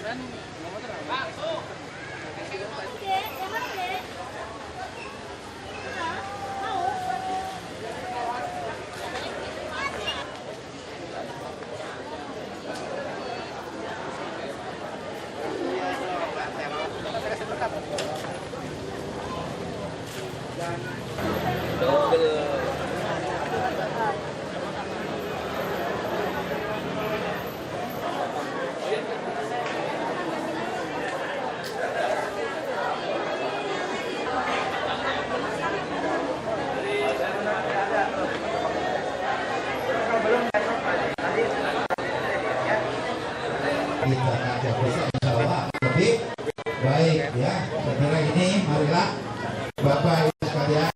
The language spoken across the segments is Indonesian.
Kita ajak besok insya Allah lebih baik ya. Saya kira ini marilah Bapak Ibu sekalian.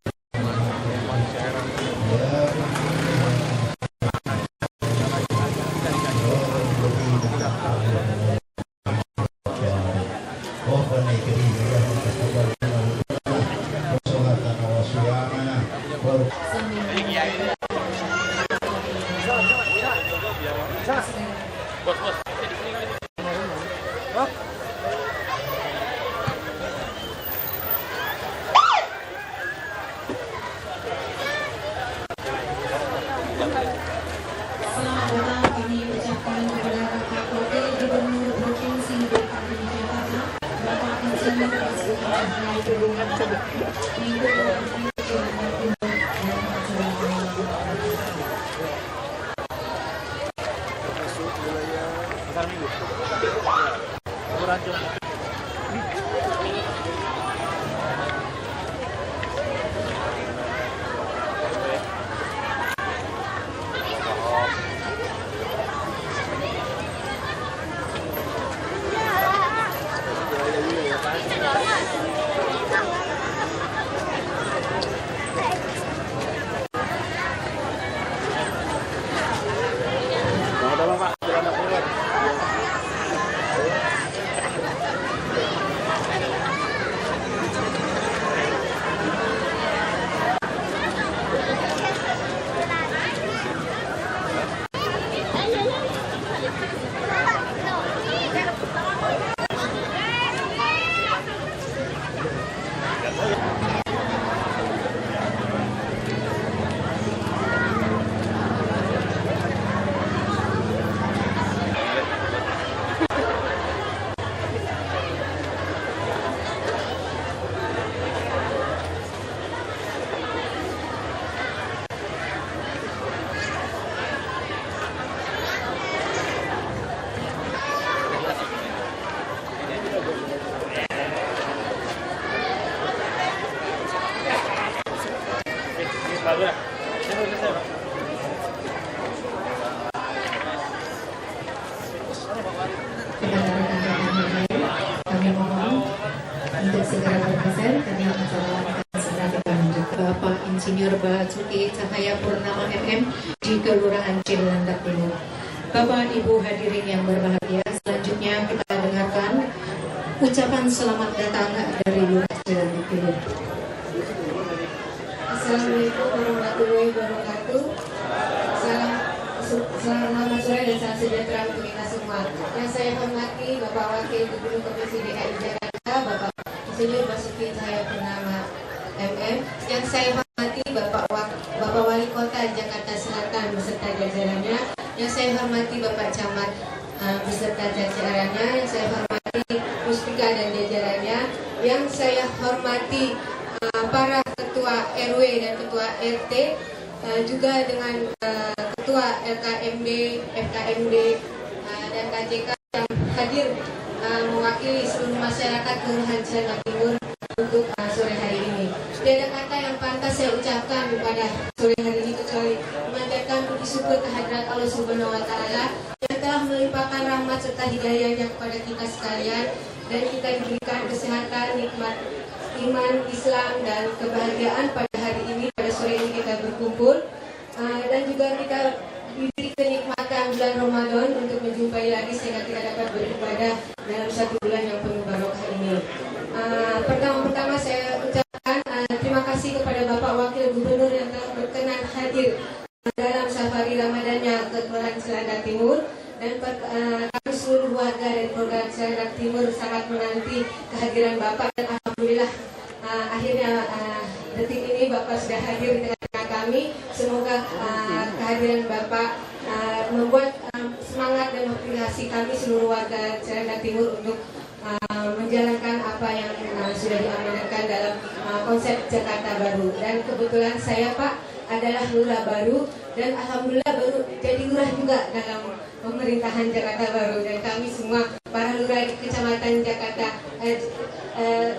Kami mohon untuk segera berkesan karena acara akan segera dilanjut. Bapak Insinyur Basuki Cahaya Purnama MM di Kelurahan Cilandak Timur. Bapak Ibu hadirin yang berbahagia, selanjutnya kita dengarkan ucapan selamat datang dari Lurah Cilandak Timur. Assalamualaikum warahmatullahi wabarakatuh. Selamat sore dan salam sejahtera untuk kita semua. Yang saya hormati Bapak Wakil Gubernur Provinsi DKI Jakarta, Bapak Insinyur Basuki Cahaya Purnama MM. Yang saya hormati Bapak Wali Kota Jakarta Selatan beserta jajarannya. Yang saya hormati Bapak Camat beserta jajarannya. Yang saya hormati Muspika dan jajarannya. Yang saya hormati para ketua RW dan ketua RT, juga dengan ketua LKMD, FKMD, dan KJK yang hadir mewakili seluruh masyarakat Kelurahan Cilandak Timur untuk sore hari ini. Tidak ada kata yang pantas saya ucapkan pada sore hari ini kecuali memanjatkan puji syukur kehadirat Allah Subhanahu wa Ta'ala yang telah melimpahkan rahmat serta hidayahnya kepada kita sekalian, dan kita diberikan kesehatan, nikmat iman, Islam, dan kebahagiaan pada hari ini, pada sore ini kita berkumpul, dan juga kita diberi kenikmatan bulan Ramadan untuk menjumpai lagi sehingga kita dapat beribadah dalam satu bulan yang penuh barokah ini. Pertama-tama saya ucapkan terima kasih kepada Bapak Wakil Gubernur yang telah berkenan hadir dalam safari Ramadannya ke Kelurahan Cilandak Timur, dan kami seluruh warga dan keluarga Cilandak Timur sangat menanti kehadiran Bapak, dan alhamdulillah akhirnya detik ini Bapak sudah hadir di tengah kami. Semoga kehadiran Bapak membuat semangat dan motivasi kami seluruh warga Cilandak Timur untuk menjalankan apa yang sudah diamanatkan dalam konsep Jakarta Baru. Dan kebetulan saya Pak adalah lurah baru, dan alhamdulillah baru jadi lurah juga dalam pemerintahan Jakarta Baru. Dan kami semua para lurah di Kecamatan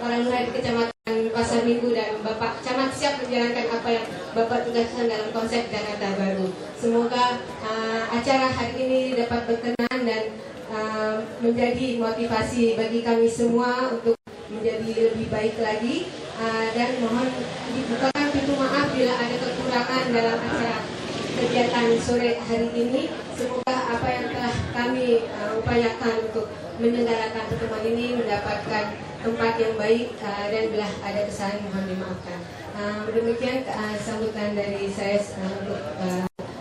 para lurah di Kecamatan Pasar Minggu dan Bapak Camat siap menjalankan apa yang Bapak tugaskan dalam konsep Jakarta Baru. Semoga acara hari ini dapat berkenan dan menjadi motivasi bagi kami semua untuk menjadi lebih baik lagi, dan mohon dibukakan pintu maaf bila ada kekurangan dalam acara kegiatan sore hari ini. Semoga apa yang telah kami upayakan untuk menyelenggarakan pertemuan ini mendapatkan tempat yang baik, dan bila ada kesalahan mohon dimaafkan. Demikian sambutan dari saya untuk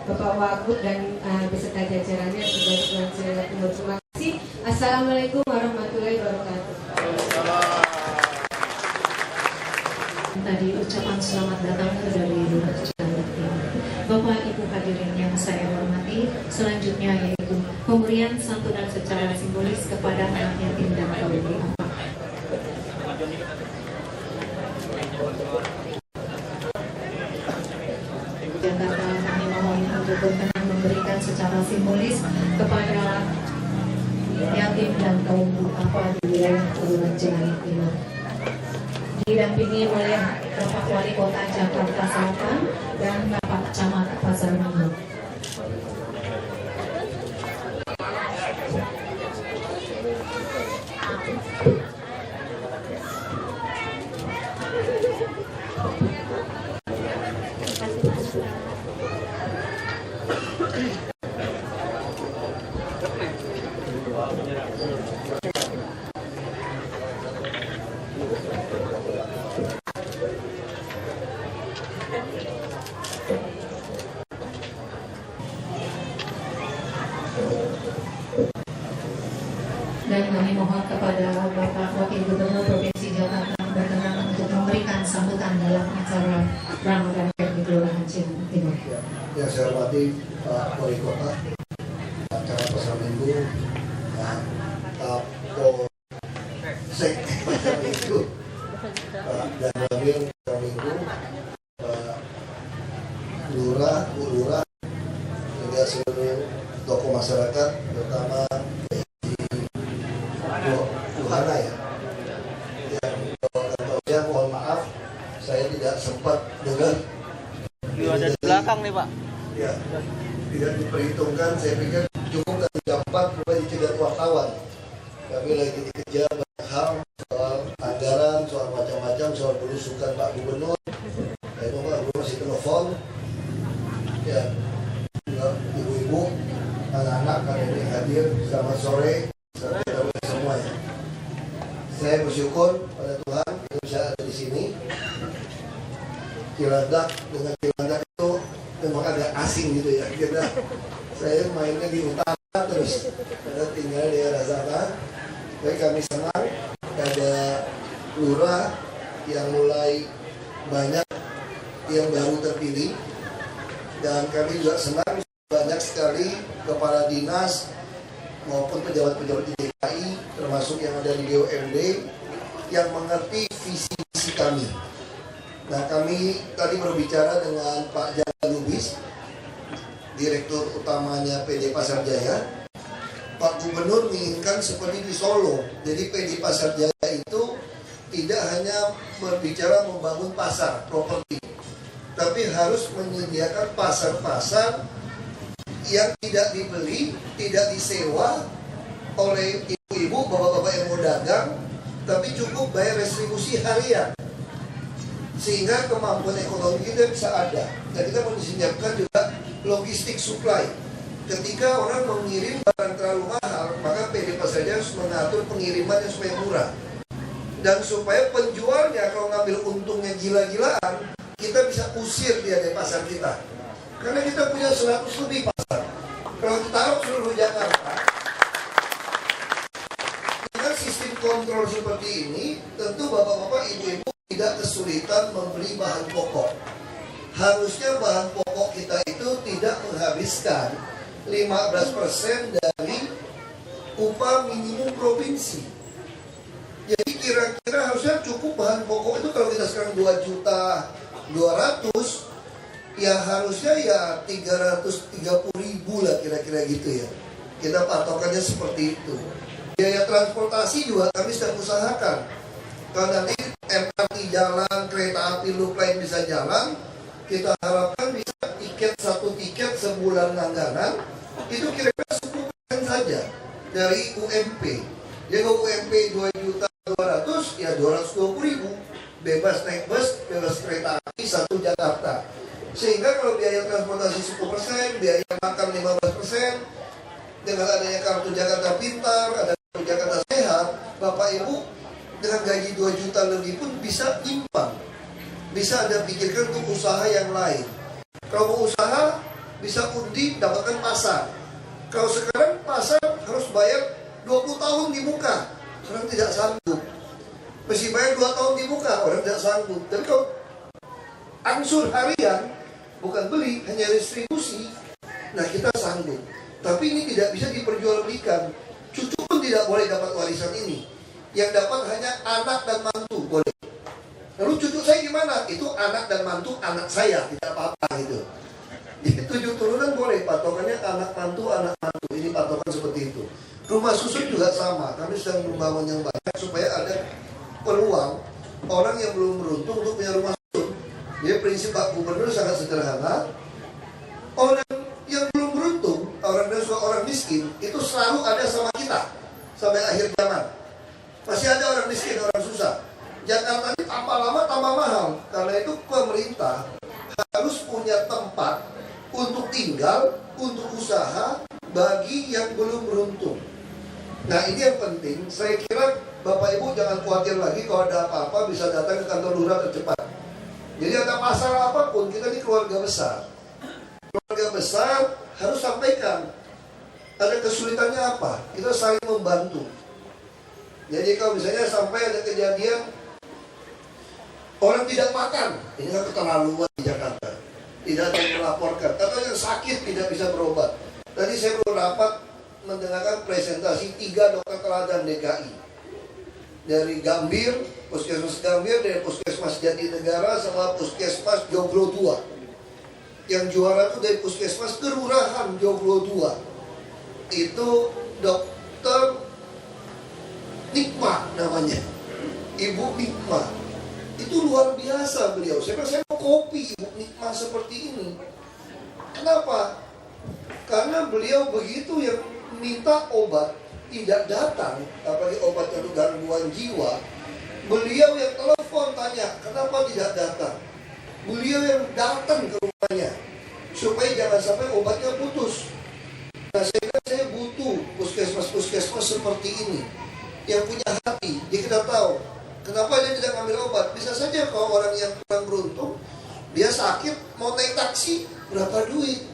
Bapak Wagub dan beserta jajarannya sebagai Tuan Cilandak Timur. Terima kasih. Assalamualaikum warahmatullahi wabarakatuh. Tadi ucapan selamat datang dari Lurah Cilandak Timur. Bapak Ibu hadirin yang saya hormati, selanjutnya yaitu pemberian santunan secara simbolis kepada anak yatim dan kaum duafa. Jakarta kami mohon untuk berkenan memberikan secara simbolis kepada yatim dan kaum duafa di wilayah Kelurahan Cilandak Timur. Didampingi oleh Bapak Wali Kota Jakarta Selatan dan Bapak Camat Pasar Minggu. Dan kami mohon kepada Bapak Wakil Gubernur Provinsi Jakarta berkenan untuk memberikan sambutan dalam acara Ramadan di Kelurahan Cilandak Timur. Yang saya hormati Pak Wali Kota, Pak Camat Pasar Minggu, Pak Kapolsek Pasar Minggu, Pak Danramil Pasar Minggu, Pak Lurah, Bu Lurah, hingga seluruh tokoh masyarakat, terutama Tuhana ya. Yang mohon maaf, saya tidak sempat dengar. Ada di belakang nih Pak. Ya, tidak diperhitungkan. Saya pikir cukup dari jam 4 mulai dicegat wartawan. Kami lagi dikejar banyak hal, soal anggaran, soal macam-macam, soal berusukan Pak Gubernur. Saya Pak Gubernur masih telepon. Ya, ibu-ibu, anak-anak kalian ini hadir. Selamat sore, selamat semuanya. Saya bersyukur pada Tuhan bisa ada di sini. Cilandak dengan Cilandak itu memang agak asing gitu ya. Saya mainnya di utara terus, karena tinggal di daerah sana. Tapi kami senang ada lurah yang mulai banyak yang baru terpilih, dan kami juga senang banyak sekali kepala dinas maupun pejabat-pejabat di DKI, termasuk yang ada di BUMD, yang mengerti visi-visi kami. Nah, kami tadi berbicara dengan Pak Jaka Lubis, Direktur Utamanya PD Pasar Jaya. Pak Gubernur menginginkan seperti di Solo. Jadi PD Pasar Jaya itu tidak hanya berbicara membangun pasar, properti, tapi harus menyediakan pasar-pasar yang tidak dibeli, tidak disewa oleh ibu-ibu, bapak-bapak yang mau dagang, tapi cukup bayar retribusi harian, sehingga kemampuan ekonomi kita bisa ada. Dan kita menyiapkan juga logistik supply. Ketika orang mengirim barang terlalu mahal, maka PD Pasar Jaya harus mengatur pengirimannya supaya murah, dan supaya penjualnya kalau ngambil untungnya gila-gilaan, kita bisa usir dia dari pasar kita. Karena kita punya 100 lebih pasar. Kalau kita taruh seluruh Jakarta, kontrol seperti ini, tentu bapak-bapak, ibu-ibu tidak kesulitan membeli bahan pokok. Harusnya bahan pokok kita itu tidak menghabiskan 15% dari upah minimum provinsi. Jadi kira-kira harusnya cukup bahan pokok itu, kalau kita sekarang 2.200.000, ya harusnya ya 330.000 lah kira-kira gitu ya. Kita patokannya seperti itu. Biaya transportasi juga kami sedang usahakan. Kalau nanti MRT jalan, kereta api loop lain bisa jalan, kita harapkan bisa satu tiket sebulan langganan itu kira-kira 10% saja dari UMP. Jadi kalau UMP 2.200.000 ya 220.000, bebas naik bus, bebas kereta api satu Jakarta. Sehingga kalau biaya transportasi 10%, biaya makan 15%, dengan adanya kartu Jakarta Pintar, ada kartu Jakarta Sehat, Bapak Ibu dengan gaji 2 juta lebih pun bisa imbang. Bisa Anda pikirkan untuk usaha yang lain. Kalau mau usaha, bisa undi dapatkan pasar. Kalau sekarang pasar harus bayar 20 tahun di muka, orang tidak sanggup. Mesti bayar 2 tahun di muka, orang tidak sanggup. Tapi kalau angsur harian, bukan beli, hanya distribusi, nah kita sanggup. Tapi ini tidak bisa diperjualbelikan. Cucu pun tidak boleh dapat warisan ini. Yang dapat hanya anak dan mantu boleh. Lalu cucu saya gimana? Itu anak dan mantu anak saya, tidak apa-apa gitu. Jadi 7 turunan boleh, patokannya anak mantu. Ini patokan seperti itu. Rumah susun juga sama. Kami sedang membangun yang banyak supaya ada peluang orang yang belum beruntung untuk punya rumah susun. Jadi prinsip Pak Gubernur sangat sederhana. Orang yang belum beruntung, orang miskin, itu selalu ada sama kita sampai akhir zaman. Masih ada orang miskin, orang susah. Jakarta ini tambah lama tambah mahal. Karena itu pemerintah harus punya tempat untuk tinggal, untuk usaha bagi yang belum beruntung. Nah ini yang penting. Saya kira Bapak Ibu jangan khawatir lagi, kalau ada apa-apa bisa datang ke kantor lurah tercepat. Jadi ada masalah apapun, kita ini keluarga besar. Keluarga besar harus sampaikan ada kesulitannya apa, kita saling membantu. Jadi kalau misalnya sampai ada kejadian orang tidak makan, ini kan keterlaluan di Jakarta, tidak ada yang melaporkan, atau yang sakit tidak bisa berobat. Tadi saya baru rapat mendengarkan presentasi 3 dokter teladan DKI dari Gambir, Puskesmas Gambir, dari Puskesmas Jatinegara, sama Puskesmas Joglo 2. Yang juara itu dari Puskesmas Kelurahan Joglo 2. Itu Dokter Nikma namanya, Ibu Nikma. Itu luar biasa beliau. Saya mau kopi Ibu Nikma seperti ini. Kenapa? Karena beliau begitu yang minta obat tidak datang, apalagi obat untuk gangguan jiwa. Beliau yang telepon tanya, kenapa tidak datang? Beliau yang datang ke rumahnya supaya jangan sampai obatnya putus. Nah saya butuh puskesmas-puskesmas seperti ini yang punya hati. Jadi kita tahu kenapa dia tidak ambil obat. Bisa saja kalau orang yang kurang beruntung, dia sakit mau naik taksi berapa duit.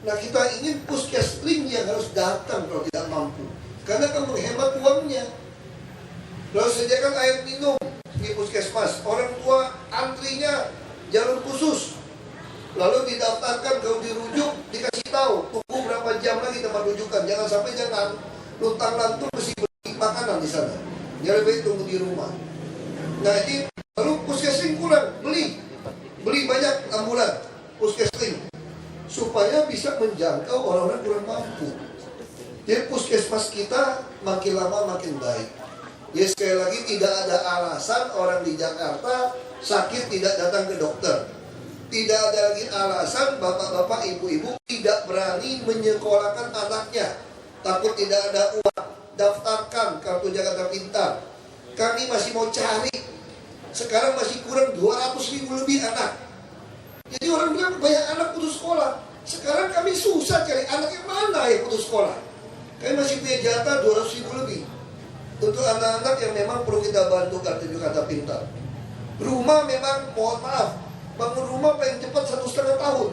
Nah kita ingin puskesling yang harus datang kalau tidak mampu, karena akan menghemat uangnya. Lalu sediakan air minum di puskesmas, orang tua antrinya jalur khusus, lalu didaftarkan, kalau dirujuk dikasih tahu tunggu berapa jam lagi tempat rujukan. Jangan sampai luntang lantung mesti beli makanan di sana, dia lebih baik tunggu di rumah. Nah ini lalu puskesling kurang, beli banyak ambulan puskesling supaya bisa menjangkau orang-orang kurang mampu. Jadi puskesmas kita makin lama makin baik. Ya sekali lagi, tidak ada alasan orang di Jakarta sakit tidak datang ke dokter. Tidak ada lagi alasan bapak-bapak, ibu-ibu tidak berani menyekolahkan anaknya, takut tidak ada uang. Daftarkan kartu Jakarta Pintar. Kami masih mau cari. Sekarang masih kurang 200.000 lebih anak. Jadi orang bilang banyak anak putus sekolah. Sekarang kami susah cari anak yang mana yang putus sekolah. Kami masih punya jatah 200.000 lebih untuk anak-anak yang memang perlu kita bantu kartu Jakarta Pintar. Rumah memang, mohon maaf, bangun rumah paling cepat 1,5 tahun.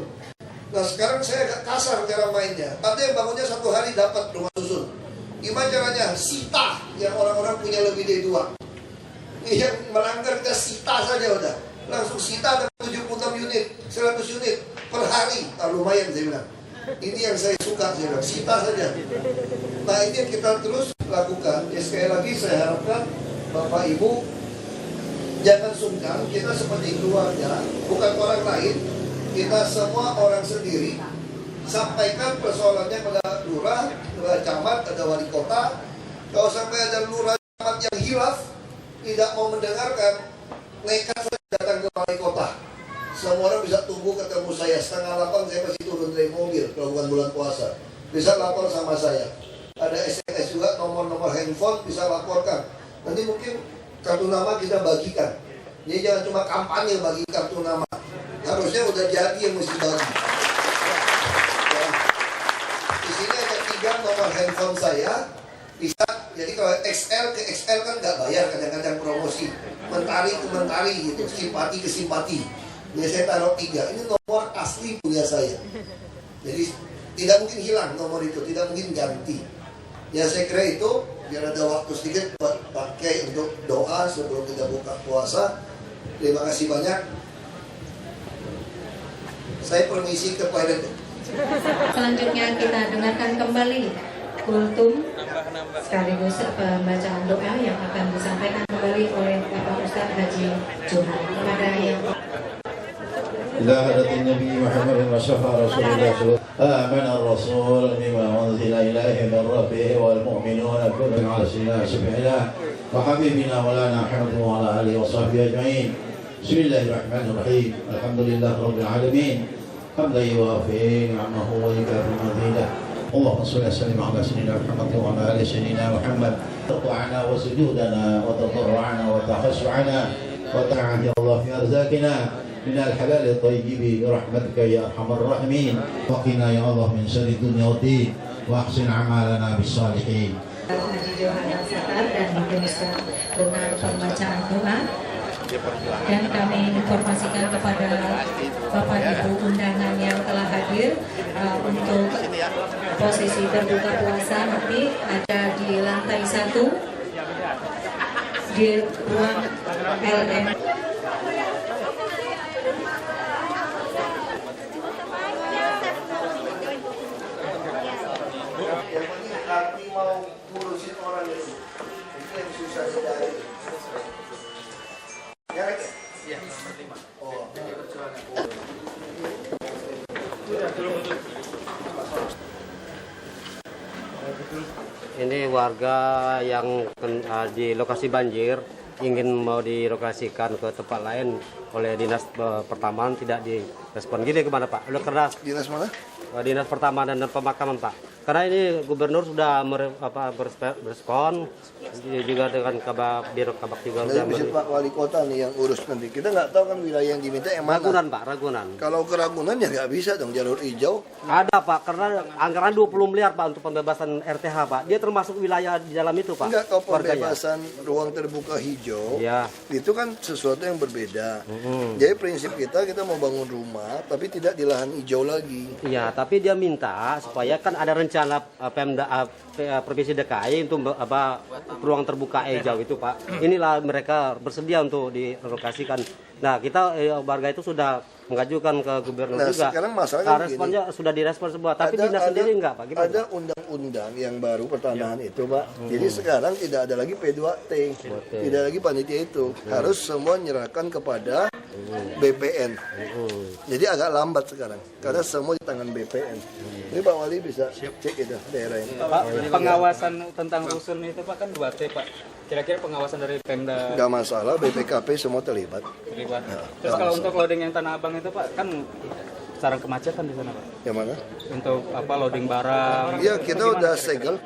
Nah sekarang saya agak kasar cara mainnya. Ada yang bangunnya 1 hari dapat rumah susun. Gimana caranya? Sita. yang orang-orang punya lebih dari 2. Yang melanggar kita sita saja udah. Langsung sita ada 76 unit, 100 unit per hari. Lumayan saya bilang. Ini yang saya suka, saya bilang, sita saja. Nah ini yang kita terus lakukan. Ya sekali lagi saya harapkan Bapak Ibu jangan sungkan, kita seperti keluarga, bukan orang lain. Kita semua orang sendiri. Sampaikan persoalannya pada lurah, pada camat, ada wali kota. Kalau sampai ada lurah camat yang hilaf, tidak mau mendengarkan, nekat saja datang ke wali kota. Semua orang bisa tunggu ketemu saya. 7:30 saya masih turun dari mobil kalau bukan bulan puasa. Bisa lapor sama saya. Ada SMS juga, nomor-nomor handphone bisa laporkan. Nanti mungkin kartu nama kita bagikan. Jadi jangan cuma kampanye bagi kartu nama. Harusnya udah jadi yang mesti bagi. Ya. Di sini ada 3 nomor handphone saya. Bisa, jadi kalau XL ke XL kan nggak bayar kadang-kadang promosi. Mentari ke mentari gitu, simpati ke simpati. Jadi saya taruh 3. Ini nomor asli punya saya. Jadi tidak mungkin hilang nomor itu, tidak mungkin ganti. Ya saya kira itu, biar ada waktu sedikit buat pakai untuk doa sebelum kita buka puasa. Terima kasih banyak. Saya permisi ke toilet. Selanjutnya kita dengarkan kembali kultum sekaligus pembacaan doa yang akan disampaikan kembali oleh Bapak Ustadz Haji Johan kepada yang إلى حضرة النبي محمد وشفع رسول الله صلى الله عليه وسلم آمن الرسول بما أنزل إليه من ربه والمؤمنون كل على سيدنا سبحانه وحبيبنا مولانا محمد وعلى آله وصحبه أجمعين بسم الله الرحمن الرحيم الحمد لله رب العالمين حمدا يوافي نعمه ويكافئ مزيده اللهم صل وسلم على سيدنا محمد وعلى آل سيدنا محمد ركوعنا وسجودنا وتضرعنا وتخشعنا وطاعة الله في أرزاقنا من الحلال الطيب برحمتك يا أرحم الراحمين وقنا يا الله من شر الدنيا والدين وأحسن أعمالنا بالصالحين. Haji Johan Al-Sattar dan diteruskan dengan pembacaan doa. Dan kami informasikan kepada Bapak Ibu undangan yang telah hadir untuk posisi berbuka puasa nanti ada di lantai 1 di ruang LM. Yang penting hati mau ngurusin orang itu yang susah dicari. Ya kan? Iya, nomor 5. Oh. Ini warga yang di lokasi banjir ingin mau direlokasikan ke tempat lain oleh dinas pertamanan tidak direspon. Gini gimana Pak? Udah keras. Dinas mana? Dinas Pertamanan dan Pemakaman Pak. Karena ini gubernur sudah berespon juga dengan Biro Kabak juga Dari bisa Pak Wali Kota nih yang urus nanti. Kita nggak tahu kan wilayah yang diminta yang mana. Ragunan Pak, Ragunan. Kalau ke Ragunan ya nggak bisa dong jalur hijau. Ada Pak, karena anggaran 20 miliar Pak untuk pembebasan RTH Pak. Dia termasuk wilayah di dalam itu Pak. Enggak, kalau warganya. pembebasan ruang terbuka hijau Ya. itu kan sesuatu yang berbeda. Jadi prinsip kita mau bangun rumah tapi tidak di lahan hijau lagi. Iya, tapi dia minta supaya kan ada rencana Provinsi DKI untuk ruang terbuka hijau itu Pak. Inilah mereka bersedia untuk direlokasikan. Nah kita warga itu sudah mengajukan ke gubernur juga. Sekarang masalahnya responnya sudah direspon semua. Tapi dinas sendiri enggak Pak. Gimana? Ada undang-undang yang baru pertanahan itu Pak. Jadi sekarang tidak ada lagi P2T, tidak lagi panitia itu. Harus semua menyerahkan kepada BPN. Jadi agak lambat sekarang karena semua di tangan BPN. Ini Pak Wali bisa cek itu daerah ini. Pak, pengawasan tentang rusun itu Pak kan 2T Pak. Kira-kira pengawasan dari Pemda Nggak masalah, BPKP semua terlibat. terlibat. Terus kalau untuk loading yang Tanah Abang itu Pak kan sarang kemacetan di sana Pak. Yang mana? Untuk loading barang. Ya kita udah segel.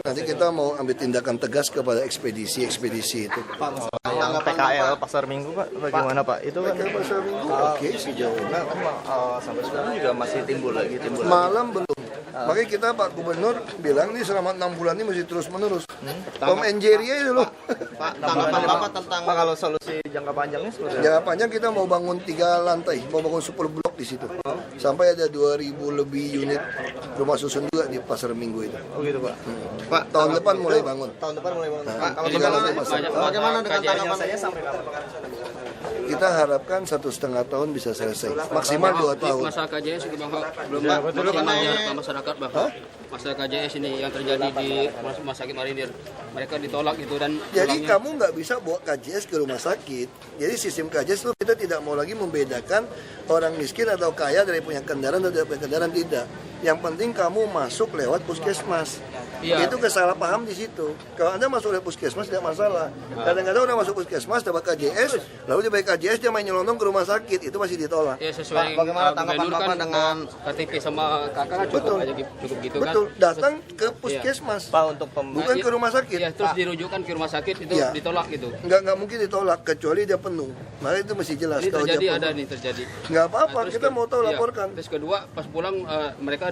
Nanti kita mau ambil tindakan tegas kepada ekspedisi itu. Yang PKL Pasar Minggu Pak, bagaimana Pak? Itu kan PKL Pasar Minggu oke sejauh ini. sampai sekarang juga masih timbul lagi. Malam belum. Makanya kita Pak Gubernur bilang nih selama 6 bulan ini mesti terus menerus. Tom and Jerry aja dulu. Pak, tanggapan Bapak tentang kalau solusi jangka panjangnya seperti apa? Jangka panjang kita mau bangun 3 lantai, mau bangun 10 blok di situ. Sampai ada 2.000 lebih unit rumah susun juga di Pasar Minggu itu. Oh gitu Pak. Pak, Tahun depan mulai bangun. tahun depan mulai bangun. Pak, kalau 3 lantai pasar. bagaimana dengan tanggapan saya sampai kapan? Kita harapkan 1,5 tahun bisa selesai, maksimal 2 tahun. Masalah KJS itu Bang, belum Pak, maksimalnya masyarakat Bang. Masalah KJS ini yang terjadi di Rumah Sakit Marinir, mereka ditolak gitu dan Jadi pulangnya- kamu nggak bisa bawa KJS ke rumah sakit. Jadi sistem KJS itu kita tidak mau lagi membedakan orang miskin atau kaya dari punya kendaraan atau tidak punya kendaraan, tidak. Yang penting kamu masuk lewat puskesmas. Iya. Itu kesalahpaham di situ. Kalau Anda masuk lewat puskesmas tidak masalah. Kadang-kadang orang masuk puskesmas dapat KJS, lalu dia bayar KJS dia main nyelonong ke rumah sakit, itu masih ditolak. ya sesuai Pak, bagaimana Gubernur tanggapan Bapak kan, dengan KTP sama kakak kan cukup Betul. aja cukup gitu kan. Betul, datang ke puskesmas, Pak untuk bukan ke rumah sakit. Ya, terus dirujukan ke rumah sakit itu Iya. ditolak gitu. Nggak mungkin ditolak kecuali dia penuh. Maka itu mesti jelas. Ini Kalau terjadi dia ada penuh. nih terjadi. Nggak apa-apa, Terus kita mau tahu iya. laporkan. Terus kedua pas pulang mereka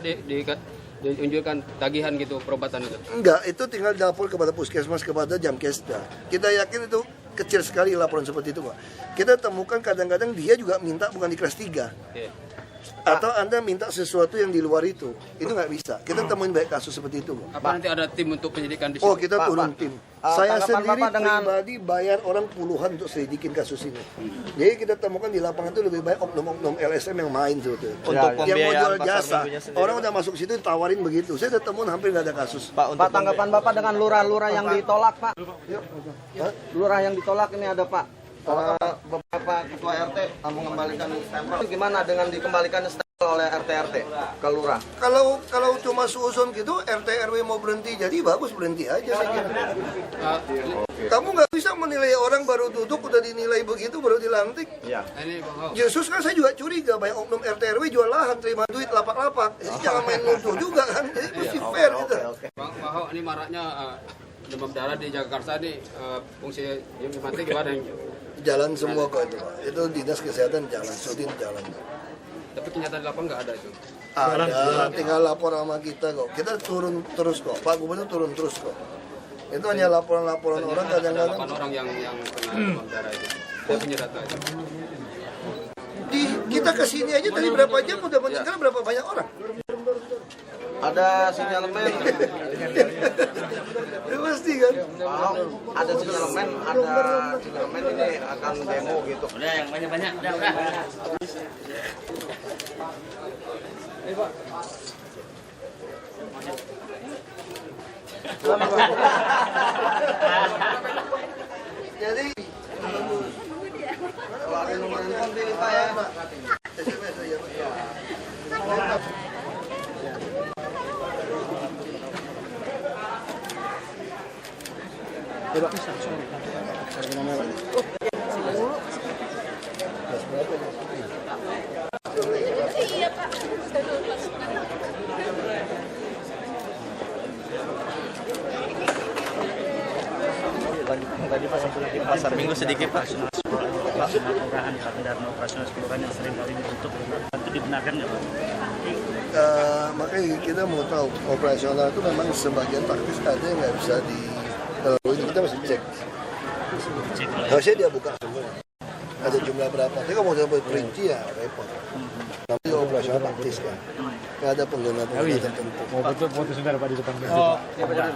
diunjukkan tagihan gitu perobatan itu. Enggak, itu tinggal lapor kepada puskesmas, kepada Jamkesda. Kita yakin itu kecil sekali laporan seperti itu, Pak. Kita temukan kadang-kadang dia juga minta bukan di kelas 3. Iya. Atau Anda minta sesuatu yang di luar itu nggak bisa. Kita temuin banyak kasus seperti itu, Pak. Apa nanti ada tim untuk penyidikan di situ? Oh, kita turun tim. Saya tanggapan sendiri Bapak dengan- pribadi bayar orang puluhan untuk selidikin kasus ini. Jadi kita temukan di lapangan itu lebih banyak oknum-oknum LSM yang main sebetulnya. Untuk Yang mau pembiayaan jual pasar jasa, minggunya sendiri, orang udah masuk situ ditawarin begitu. Saya udah temuin hampir nggak ada kasus. Pak, tanggapan Bapak dengan lurah-lurah yang ditolak, Pak. Lurah yang ditolak ini ada, Pak. Beberapa ketua RT mengembalikan stempel. Gimana dengan dikembalikan stempel oleh RT ke lurah? Kalau cuma suusun gitu, RT RW mau berhenti jadi bagus berhenti aja saya kira. Kamu nggak bisa menilai orang baru duduk udah dinilai begitu baru dilantik. Ini Bang Ho. Justru kan saya juga curiga banyak oknum RT RW jual lahan terima duit lapak-lapak. Jadi jangan main nuduh juga kan. Jadi mesti fair gitu. Bang Ho, ini maraknya demam berdarah di Jakarta nih, fungsi yang mati gimana? Jalan semua kok itu, Pak. Itu dinas kesehatan jalan, Sudin jalan. Tapi kenyataan di lapangan nggak ada itu. Ada, tinggal lapor sama kita kok. Kita turun terus kok. Pak Gubernur turun terus kok. Itu hanya laporan-laporan orang Ada kadang-kadang. 8 orang yang kena demam berdarah itu. Saya punya data itu. Kita kesini aja tadi berapa jam udah meninggal berapa banyak orang? Ada sinyalemen. Ya pasti kan. Ada sinyalemen ini akan demo gitu. Udah yang banyak-banyak, udah. Jadi Kalau ada nomor handphone pilih Pak ya. SMS aja. Tadi pas di pasar minggu sedikit Pak. Kelurahan kendaraan operasional kelurahan yang sering kali ditutup itu dibenarkan nggak Pak? Makanya kita mau tahu operasional itu memang sebagian taktis ada yang nggak bisa dilalui, kita masih cek. Harusnya dia buka semua. Ada jumlah berapa? Tapi kalau mau dapat perinci ya repot. Tapi operasional taktis kan. Nggak ada pengguna tertentu. Mau foto sebentar Pak di depan. Oh, iya benar.